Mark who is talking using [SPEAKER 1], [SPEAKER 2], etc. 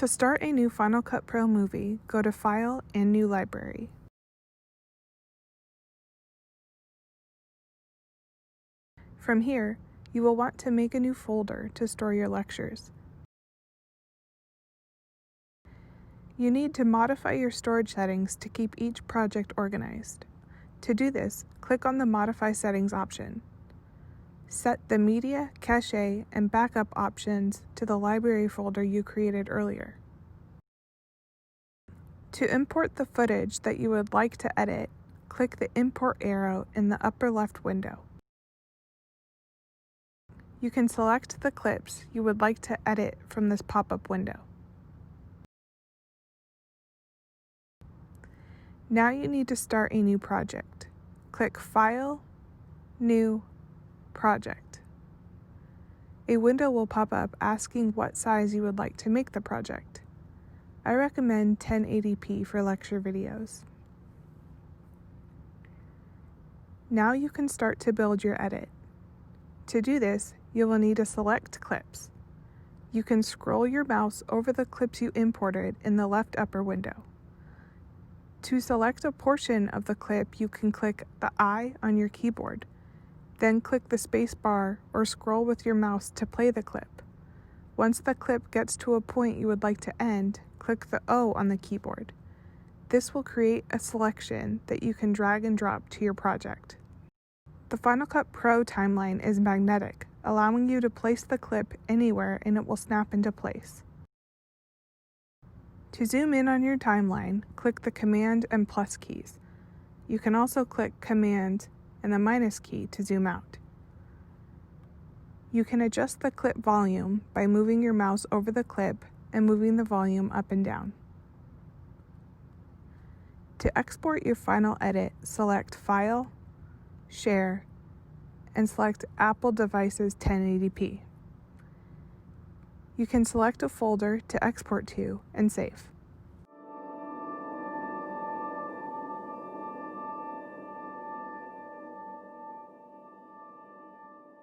[SPEAKER 1] To start a new Final Cut Pro movie, go to File and New Library. From here, you will want to make a new folder to store your lectures. You need to modify your storage settings to keep each project organized. To do this, click on the Modify Settings option. Set the Media, Cache, and Backup options to the library folder you created earlier. To import the footage that you would like to edit, click the Import arrow in the upper left window. You can select the clips you would like to edit from this pop-up window. Now you need to start a new project. Click File, New, Project. A window will pop up asking what size you would like to make the project. I recommend 1080p for lecture videos. Now you can start to build your edit. To do this, you will need to select clips. You can scroll your mouse over the clips you imported in the left upper window. To select a portion of the clip, you can click the I on your keyboard. Then click the space bar or scroll with your mouse to play the clip. Once the clip gets to a point you would like to end, click the O on the keyboard. This will create a selection that you can drag and drop to your project. The Final Cut Pro timeline is magnetic, allowing you to place the clip anywhere and it will snap into place. To zoom in on your timeline, click the Command and plus keys. You can also click Command and the minus key to zoom out. You can adjust the clip volume by moving your mouse over the clip and moving the volume up and down. To export your final edit, select File, Share, and select Apple Devices 1080p. You can select a folder to export to and save.